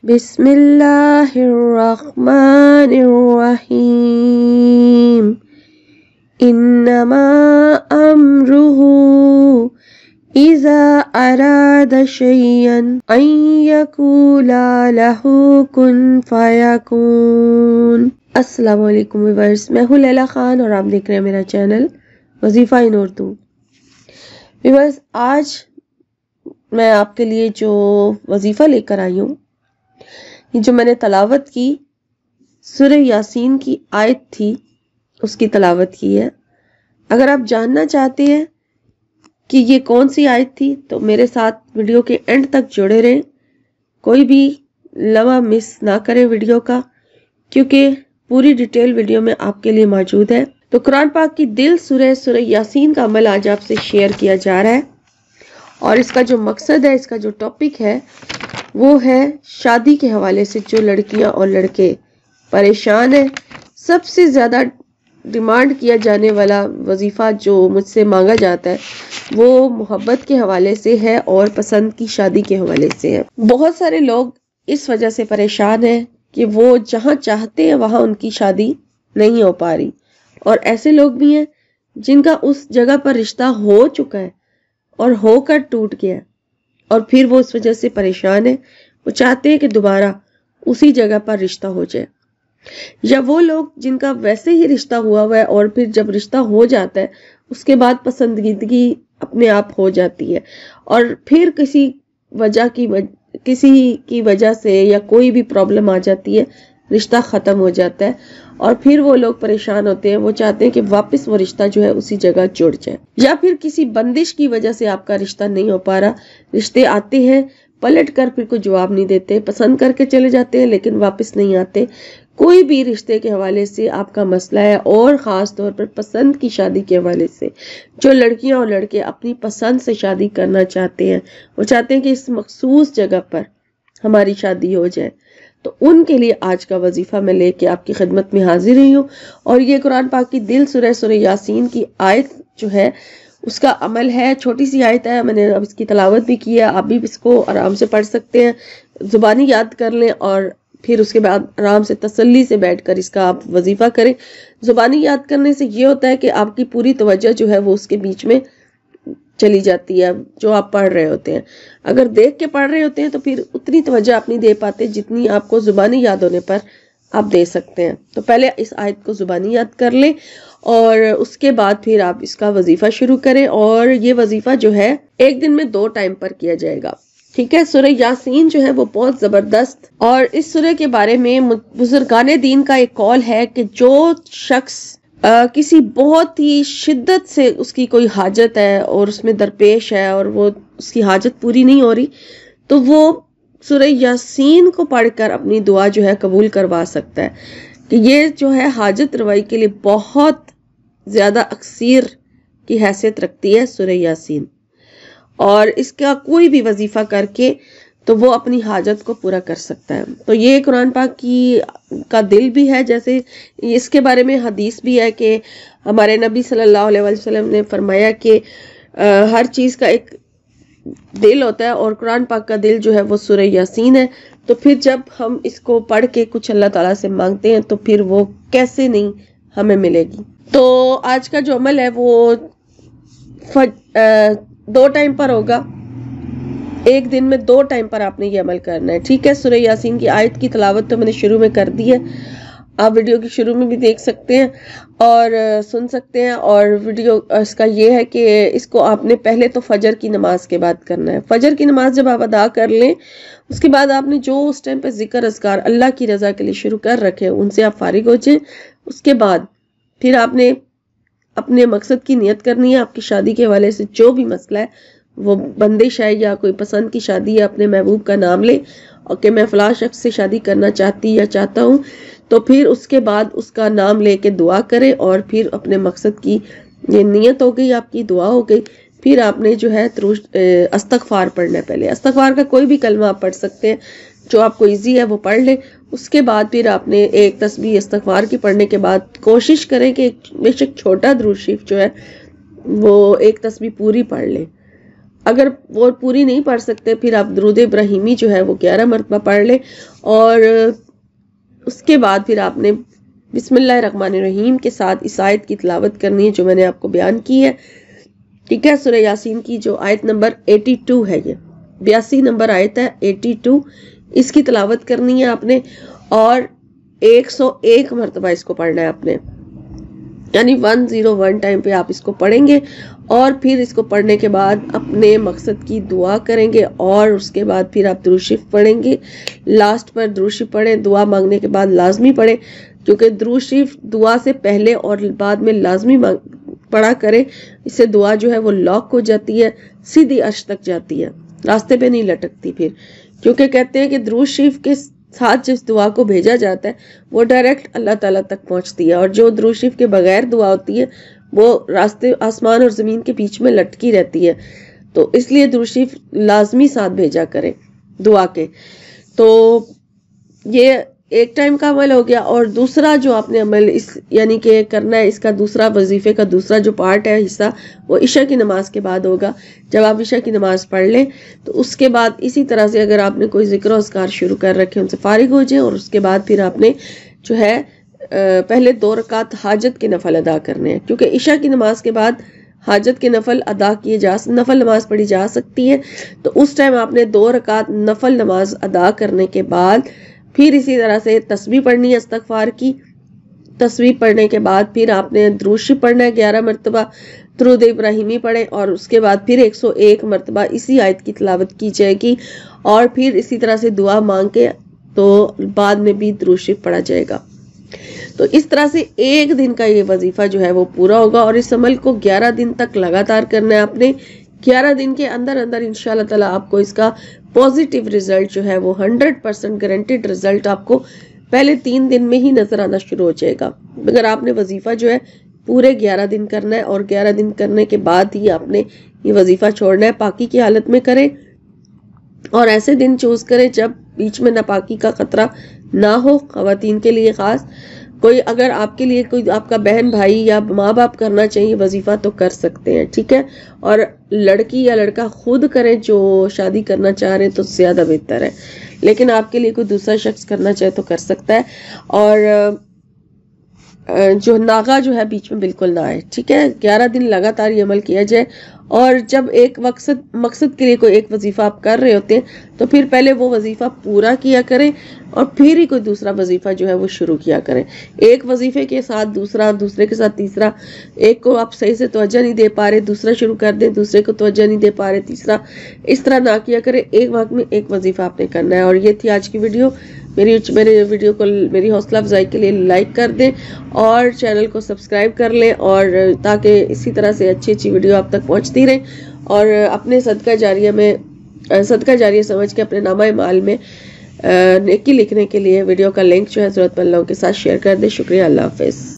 بسم اللہ الرحمن الرحیم انما امرہ اذا اراد شیئا ان یقول لہ کن فیکون۔ السلام علیکم ویورز، میں ہوں لیلا خان اور آپ دیکھ رہے ہیں میرا چینل وظیفہ ان اردو۔ ویورز، آج میں آپ کے لیے جو وظیفہ لے کر آئی ہوں، یہ جو میں نے تلاوت کی سورہ یاسین کی آیت تھی، اس کی تلاوت کی ہے۔ اگر آپ جاننا چاہتے ہیں کہ یہ کون سی آیت تھی تو میرے ساتھ ویڈیو کے اینڈ تک جڑے رہیں، کوئی بھی لمحہ مس نہ کریں ویڈیو کا، کیونکہ پوری ڈیٹیل ویڈیو میں آپ کے لیے موجود ہے۔ تو قرآن پاک کی دل سورہ یاسین کا عمل آج آپ سے شیئر کیا جا رہا ہے، اور اس کا جو مقصد ہے، اس کا جو ٹاپک ہے، وہ ہے شادی کے حوالے سے جو لڑکیاں اور لڑکے پریشان ہیں۔ سب سے زیادہ ڈیمانڈ کیا جانے والا وظیفہ جو مجھ سے مانگا جاتا ہے وہ محبت کے حوالے سے ہے اور پسند کی شادی کے حوالے سے ہے۔ بہت سارے لوگ اس وجہ سے پریشان ہیں کہ وہ جہاں چاہتے ہیں وہاں ان کی شادی نہیں ہو پا رہی، اور ایسے لوگ بھی ہیں جن کا اس جگہ پر رشتہ ہو چکا ہے اور ہو کر ٹوٹ گیا ہے، اور پھر وہ اس وجہ سے پریشان ہے، وہ چاہتے ہیں کہ دوبارہ اسی جگہ پر رشتہ ہو جائے۔ یا وہ لوگ جن کا ویسے ہی رشتہ ہوا ہے اور پھر جب رشتہ ہو جاتا ہے اس کے بعد پسندیدگی اپنے آپ ہو جاتی ہے، اور پھر کسی کی وجہ سے یا کوئی بھی پرابلم آ جاتی ہے، رشتہ ختم ہو جاتا ہے، اور پھر وہ لوگ پریشان ہوتے ہیں، وہ چاہتے ہیں کہ واپس وہ رشتہ جو ہے اسی جگہ جڑ جائے۔ یا پھر کسی بندش کی وجہ سے آپ کا رشتہ نہیں ہو پا رہا، رشتے آتے ہیں پلٹ کر پھر کوئی جواب نہیں دیتے، پسند کر کے چلے جاتے ہیں لیکن واپس نہیں آتے۔ کوئی بھی رشتے کے حوالے سے آپ کا مسئلہ ہے، اور خاص طور پر پسند کی شادی کے حوالے سے، جو لڑکیاں اور لڑکے اپنی پسند سے شادی کرنا چاہتے ہیں، وہ چاہتے ہیں کہ اس مخصوص جگہ پر ہماری شادی ہو جائے، تو ان کے لیے آج کا وظیفہ میں لے کے آپ کی خدمت میں حاضر ہوئی ہوں۔ اور یہ قرآن پاک کی دل سورہ یاسین کی آیت جو ہے اس کا عمل ہے۔ چھوٹی سی آیت ہے، میں نے اب اس کی تلاوت بھی کی ہے، آپ بھی اس کو آرام سے پڑھ سکتے ہیں، زبانی یاد کر لیں، اور پھر اس کے بعد آرام سے تسلی سے بیٹھ کر اس کا آپ وظیفہ کریں۔ زبانی یاد کرنے سے یہ ہوتا ہے کہ آپ کی پوری توجہ جو ہے وہ اس کے بیچ میں چلی جاتی ہے جو آپ پڑھ رہے ہوتے ہیں۔ اگر دیکھ کے پڑھ رہے ہوتے ہیں تو پھر اتنی توجہ آپ نہیں دے پاتے جتنی آپ کو زبانی یاد ہونے پر آپ دے سکتے ہیں۔ تو پہلے اس آیت کو زبانی یاد کر لیں، اور اس کے بعد پھر آپ اس کا وظیفہ شروع کریں، اور یہ وظیفہ جو ہے ایک دن میں 2 ٹائم پر کیا جائے گا، ٹھیک ہے۔ سورہ یاسین جو ہے وہ بہت زبردست، اور اس سورہ کے بارے میں بزرگان دین کا ایک قول ہے کہ جو شخص کسی بہت ہی شدت سے اس کی کوئی حاجت ہے اور اس میں درپیش ہے اور وہ اس کی حاجت پوری نہیں ہو رہی، تو وہ سورہ یاسین کو پڑھ کر اپنی دعا جو ہے قبول کروا سکتا ہے، کہ یہ جو ہے حاجت روائی کے لیے بہت زیادہ اکثیر کی حیثیت رکھتی ہے سورہ یاسین، اور اس کا کوئی بھی وظیفہ کر کے تو وہ اپنی حاجت کو پورا کر سکتا ہے۔ تو یہ قرآن پاک کا دل بھی ہے، جیسے اس کے بارے میں حدیث بھی ہے کہ ہمارے نبی صلی اللہ علیہ وسلم نے فرمایا کہ ہر چیز کا ایک دل ہوتا ہے، اور قرآن پاک کا دل جو ہے وہ سورہ یاسین ہے۔ تو پھر جب ہم اس کو پڑھ کے کچھ اللہ تعالیٰ سے مانگتے ہیں تو پھر وہ کیسے نہیں ہمیں ملے گی۔ تو آج کا جو عمل ہے وہ 2 ٹائم پر ہوگا، ایک دن میں 2 ٹائم پر آپ نے یہ عمل کرنا ہے، ٹھیک ہے۔ سورہ یاسین کی آیت کی تلاوت تو میں نے شروع میں کر دی ہے، آپ ویڈیو کی شروع میں بھی دیکھ سکتے ہیں اور سن سکتے ہیں، اور ویڈیو اس کا یہ ہے کہ اس کو آپ نے پہلے تو فجر کی نماز کے بعد کرنا ہے۔ فجر کی نماز جب آپ ادا کر لیں، اس کے بعد آپ نے جو اس ٹائم پہ ذکر اذکار اللہ کی رضا کے لیے شروع کر رکھے ان سے آپ فارغ ہو جائیں۔ اس کے بعد پھر آپ نے اپنے مقصد کی نیت کرنی ہے، آپ کی شادی کے حوالے سے جو بھی مسئلہ ہے، وہ بندش ہے یا کوئی پسند کی شادی ہے، اپنے محبوب کا نام لیں اور کہ میں فلاں شخص سے شادی کرنا چاہتی یا چاہتا ہوں، تو پھر اس کے بعد اس کا نام لے کے دعا کریں، اور پھر اپنے مقصد کی یہ نیت ہو گئی، آپ کی دعا ہو گئی۔ پھر آپ نے جو ہے استغفار پڑھنا ہے۔ پہلے استغفار کا کوئی بھی کلمہ آپ پڑھ سکتے ہیں، جو آپ کو ایزی ہے وہ پڑھ لیں۔ اس کے بعد پھر آپ نے ایک تسبیح استغفار کی پڑھنے کے بعد کوشش کریں کہ بے شک چھوٹا درود شریف جو ہے وہ ایک تسبیح پوری پڑھ لیں۔ اگر وہ پوری نہیں پڑھ سکتے پھر آپ درود ابراہیمی جو ہے وہ 11 مرتبہ پڑھ لیں، اور اس کے بعد پھر آپ نے بسم اللہ الرحمن الرحیم کے ساتھ اس آیت کی تلاوت کرنی ہے جو میں نے آپ کو بیان کی ہے، ٹھیک ہے۔ سورہ یاسین کی جو آیت نمبر 82 ہے، یہ 82 نمبر آیت ہے 82، اس کی تلاوت کرنی ہے آپ نے، اور 101 مرتبہ اس کو پڑھنا ہے آپ نے، یعنی 101 ٹائم پہ آپ اس کو پڑھیں گے، اور پھر اس کو پڑھنے کے بعد اپنے مقصد کی دعا کریں گے، اور اس کے بعد پھر آپ درود شریف پڑھیں گے، لاسٹ پر درود شریف پڑھیں، دعا مانگنے کے بعد لازمی پڑھیں، کیونکہ درود شریف دعا سے پہلے اور بعد میں لازمی پڑھا کریں، اس سے دعا جو ہے وہ لاک ہو جاتی ہے، سیدھی عرش تک جاتی ہے، راستے پہ نہیں لٹکتی پھر، کیونکہ کہتے ہیں کہ درود شریف کے ساتھ جس دعا کو بھیجا جاتا ہے وہ ڈائریکٹ اللہ تعالیٰ تک پہنچتی ہے، اور جو درود شریف کے بغیر دعا ہوتی ہے وہ راستے آسمان اور زمین کے بیچ میں لٹکی رہتی ہے، تو اس لیے درود شریف لازمی ساتھ بھیجا کریں دعا کے۔ تو یہ ایک ٹائم کا عمل ہو گیا، اور دوسرا جو آپ نے عمل یعنی کہ کرنا ہے، اس کا دوسرا وظیفے کا دوسرا جو پارٹ ہے، حصہ، وہ عشاء کی نماز کے بعد ہوگا۔ جب آپ عشاء کی نماز پڑھ لیں تو اس کے بعد اسی طرح سے اگر آپ نے کوئی ذکر و اذکار شروع کر رکھے ان سے فارغ ہو جائیں، اور اس کے بعد پھر آپ نے جو ہے پہلے 2 رکعت حاجت کے نفل ادا کرنے ہیں، کیونکہ عشاء کی نماز کے بعد حاجت کے نفل ادا نفل نماز پڑھی جا سکتی ہے، تو اس ٹائم آپ نے 2 رکعت نفل نماز ادا کرنے کے بعد پھر اسی طرح سے تسبیح پڑھنی ہے استغفار کی، تسبیح پڑھنے کے بعد پھر آپ نے درود شریف پڑھنا ہے 11 مرتبہ، درود ابراہیمی پڑھیں، اور اس کے بعد پھر 101 مرتبہ اسی آیت کی تلاوت کی جائے گی، اور پھر اسی طرح سے دعا مانگ کے تو بعد میں بھی درود شریف پڑھا جائے گا۔ تو اس طرح سے ایک دن کا یہ وظیفہ جو ہے وہ پورا ہوگا، اور اس عمل کو 11 دن تک لگاتار کرنا ہے آپ نے۔ 11 دن کے اندر انشاءاللہ تعالیٰ آپ کو اس کا پازیٹیو ریزلٹ جو ہے وہ 100% گارنٹیڈ ریزلٹ آپ کو پہلے 3 دن میں ہی نظر آنا شروع ہو جائے گا، مگر آپ نے وظیفہ جو ہے پورے 11 دن کرنا ہے، اور 11 دن کرنے کے بعد ہی آپ نے یہ وظیفہ چھوڑنا ہے، پاکی کی حالت میں کریں، اور ایسے دن چوز کریں جب بیچ میں ناپاکی کا خطرہ نہ ہو، خواتین کے لیے خاص۔ کوئی اگر آپ کے لیے کوئی آپ کا بہن بھائی یا ماں باپ کرنا چاہیے وظیفہ تو کر سکتے ہیں، ٹھیک ہے، اور لڑکی یا لڑکا خود کریں جو شادی کرنا چاہ رہے ہیں تو زیادہ بہتر ہے، لیکن آپ کے لیے کوئی دوسرا شخص کرنا چاہے تو کر سکتا ہے، اور جو ناغا جو ہے بیچ میں بالکل نہ آئے، ٹھیک ہے۔ 11 دن لگاتار یہ عمل کیا جائے، اور جب ایک مقصد کے لیے کوئی ایک وظیفہ آپ کر رہے ہوتے ہیں تو پھر پہلے وہ وظیفہ پورا کیا کریں، اور پھر ہی کوئی دوسرا وظیفہ جو ہے وہ شروع کیا کریں۔ ایک وظیفے کے ساتھ دوسرا، دوسرے کے ساتھ تیسرا، ایک کو آپ صحیح سے توجہ نہیں دے پا رہے دوسرا شروع کر دیں، دوسرے کو توجہ نہیں دے پا رہے تیسرا، اس طرح نہ کیا کریں، ایک وقت میں ایک وظیفہ آپ نے کرنا ہے۔ اور یہ تھی آج کی ویڈیو، میرے ویڈیو کو میری حوصلہ افزائی کے لیے لائک کر دیں، اور چینل کو سبسکرائب کر لیں، اور تاکہ اسی طرح سے اچھی اچھی ویڈیو آپ تک پہنچتی رہیں، اور اپنے صدقہ جاریہ سمجھ کے اپنے نامہ اعمال میں نیکی لکھنے کے لیے ویڈیو کا لنک جو ہے ضرورت مند لوگوں کے ساتھ شیئر کر دیں۔ شکریہ، اللہ حافظ۔